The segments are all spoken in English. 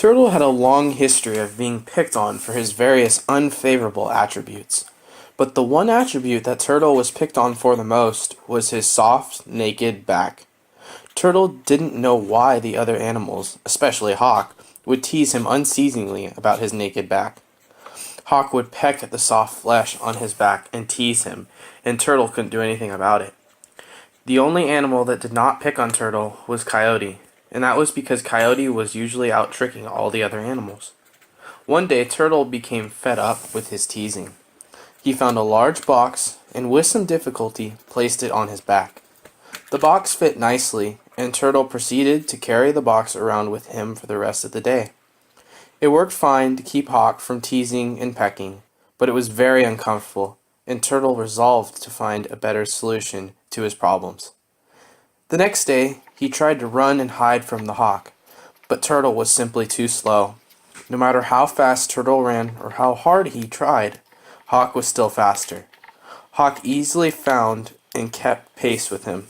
Turtle had a long history of being picked on for his various unfavorable attributes. But the one attribute that Turtle was picked on for the most was his soft, naked back. Turtle didn't know why the other animals, especially Hawk, would tease him unceasingly about his naked back. Hawk would peck at the soft flesh on his back and tease him, and Turtle couldn't do anything about it. The only animal that did not pick on Turtle was Coyote, and that was because Coyote was usually out tricking all the other animals. One day, Turtle became fed up with his teasing. He found a large box and with some difficulty placed it on his back. The box fit nicely, and Turtle proceeded to carry the box around with him for the rest of the day. It worked fine to keep Hawk from teasing and pecking, but it was very uncomfortable, and Turtle resolved to find a better solution to his problems. The next day, he tried to run and hide from the Hawk, but Turtle was simply too slow. No matter how fast Turtle ran or how hard he tried, Hawk was still faster. Hawk easily found and kept pace with him,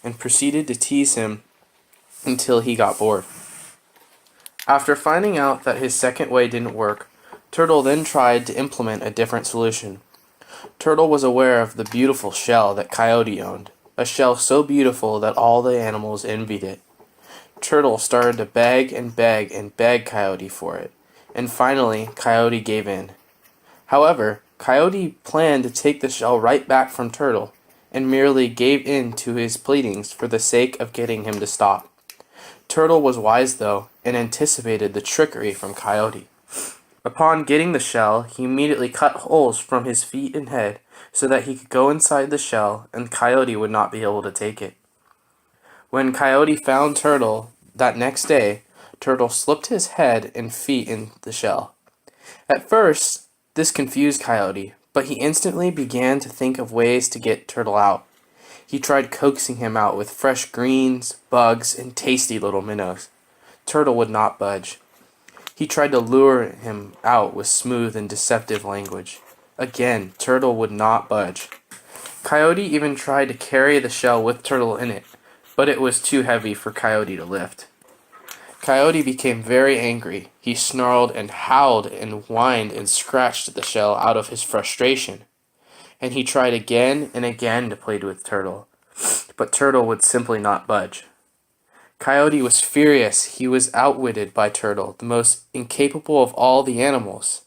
and proceeded to tease him until he got bored. After finding out that his second way didn't work, Turtle then tried to implement a different solution. Turtle was aware of the beautiful shell that Coyote owned, a shell so beautiful that all the animals envied it. Turtle started to beg and beg and beg Coyote for it, and finally Coyote gave in. However, Coyote planned to take the shell right back from Turtle, and merely gave in to his pleadings for the sake of getting him to stop. Turtle was wise though, and anticipated the trickery from Coyote. Upon getting the shell, he immediately cut holes from his feet and head so that he could go inside the shell and Coyote would not be able to take it. When Coyote found Turtle that next day, Turtle slipped his head and feet in the shell. At first, this confused Coyote, but he instantly began to think of ways to get Turtle out. He tried coaxing him out with fresh greens, bugs, and tasty little minnows. Turtle would not budge. He tried to lure him out with smooth and deceptive language. Again, Turtle would not budge. Coyote even tried to carry the shell with Turtle in it, but it was too heavy for Coyote to lift. Coyote became very angry. He snarled and howled and whined and scratched the shell out of his frustration. And he tried again and again to plead with Turtle, but Turtle would simply not budge. Coyote was furious. He was outwitted by Turtle, the most incapable of all the animals.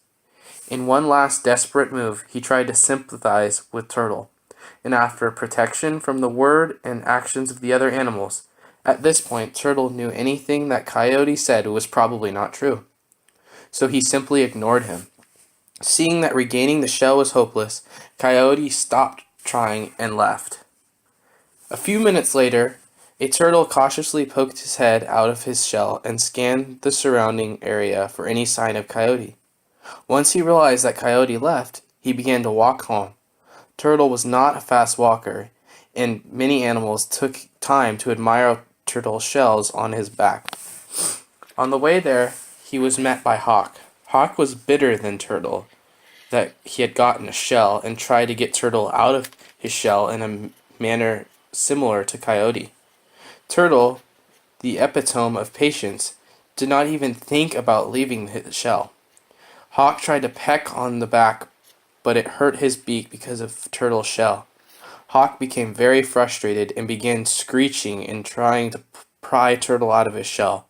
In one last desperate move, he tried to sympathize with Turtle, and after protection from the word and actions of the other animals, at this point Turtle knew anything that Coyote said was probably not true. So he simply ignored him. Seeing that regaining the shell was hopeless, Coyote stopped trying and left. A few minutes later, a turtle cautiously poked his head out of his shell and scanned the surrounding area for any sign of Coyote. Once he realized that Coyote left, he began to walk home. Turtle was not a fast walker, and many animals took time to admire Turtle's shells on his back. On the way there, he was met by Hawk. Hawk was bitter than Turtle that he had gotten a shell and tried to get Turtle out of his shell in a manner similar to Coyote. Turtle, the epitome of patience, did not even think about leaving the shell. Hawk tried to peck on the back, but it hurt his beak because of Turtle's shell. Hawk became very frustrated and began screeching and trying to pry Turtle out of his shell.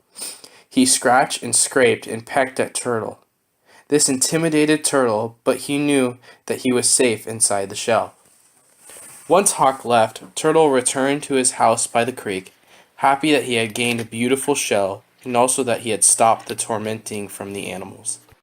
He scratched and scraped and pecked at Turtle. This intimidated Turtle, but he knew that he was safe inside the shell. Once Hawk left, Turtle returned to his house by the creek, happy that he had gained a beautiful shell and also that he had stopped the tormenting from the animals.